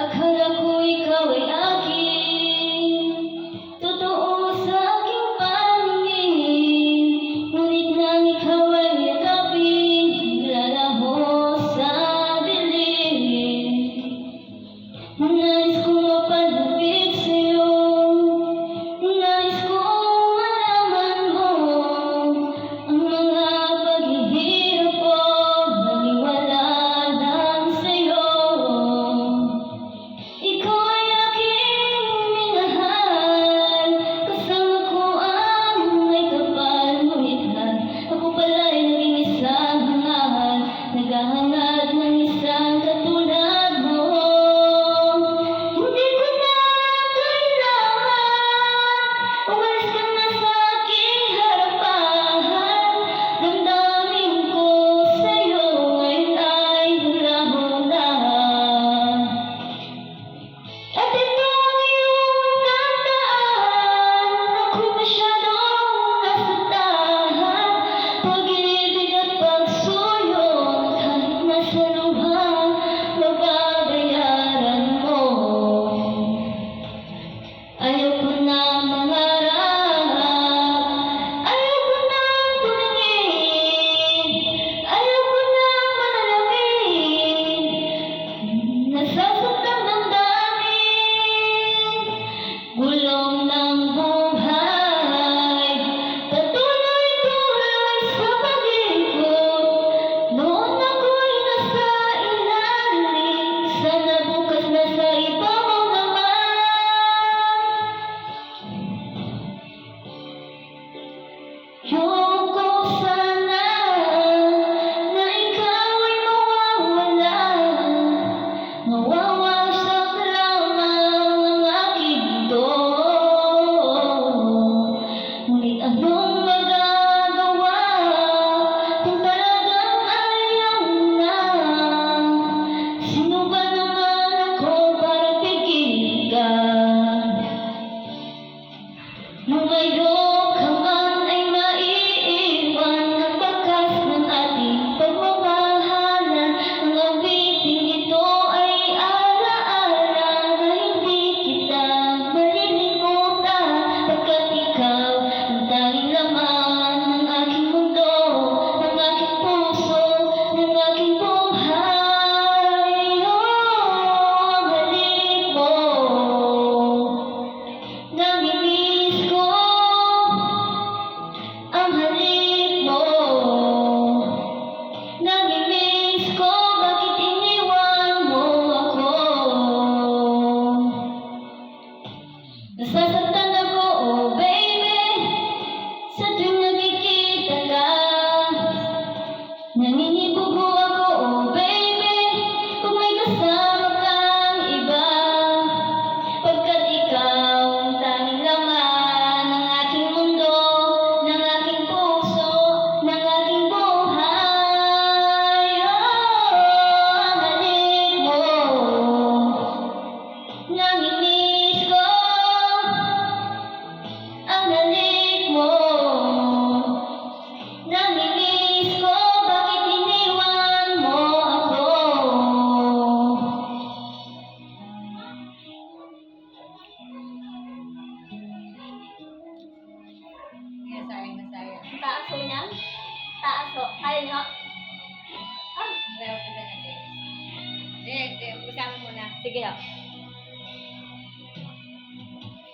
Akala ko ikaw ay akin, totoo sa aking paningin. Ngunit nang ikaw ay yakapin, lalaho sa dilim. Nais kong mapalapit sa'yo, nais kong malaman mo ang mga paghihirap ko, maniwala lang sa'yo. Ikaw ay aking minahal, kasama ko ang may kapal. Ngunit ako pala'y naging isang hangal, naghahangad ng isang katulad mo. Hindi ko na kailangan umalis ka na sa aking harapan. Damdamin ko sa'yo ngayon ay lalaho na. At ito ang iyong tandaan, ako'y masyadong nasaktan. Pag-ibig at pagsuyo, kahit nasa luha, mababayaran mo. Ayaw ko na mangarap, ayaw ko na tumingin, ayaw ko na manalangin. Nasasaktan ng damdamin, gulong ng buhay, patuloy-tuloy sa pag-ikot. Noon ako'y nasa ilalim, sana bukas nasa ibabaw naman. Yoko sana na ikaw ay mawawala, mawawasak lamang ang aking mundo. Ngunit anong magagawa kung talagang ayaw na? Sino ba naman ako para pigilin ka? Lumayo ka man ay maiiwan ang bakas ng ating pagmamahalan. Ang awiting ito ay alaala na hindi kita malilimutan, pagkat ikaw ang tanging laman ng aking mundo, ng aking puso, ng aking buhay. Ang halik mo, namimiss ko. Ang halik mo, namimiss ko. Bakit iniwan mo ako? Nasasaktan ako, oh baby, sa tuwing nakikita ka. Nangingibugo ako, oh baby, kung may kasama kang iba. Pagkat ikaw ang tanging laman ng aking mundo, ng aking puso, ng aking buhay. Ang halik mo, namimiss ko. Ang halik mo, namimiss ko. Bakit iniwan mo ako? Sayang na sayang. Taas ho niya? Taas ho. Ayun ho. Ah, meron ko na natin. Hindi. Usama muna. Sige ho.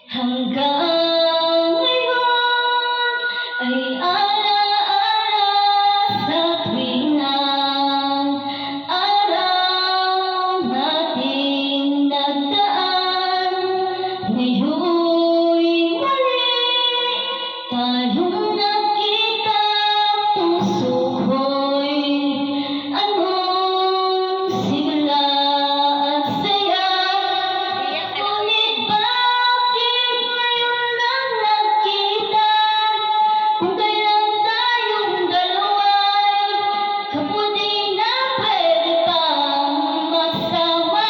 Hanggang ngayon ay alaala sa tuwing ang araw nating nagdaan. Ngayon'y muli tayong nagkita, puso ko'y anong sigla at saya. Ngunit bakit ngayon lang nagkita, kung kailan tayong dalawa'y kapuni na pwede pang magsama?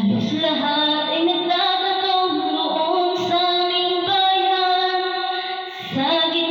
halos lahat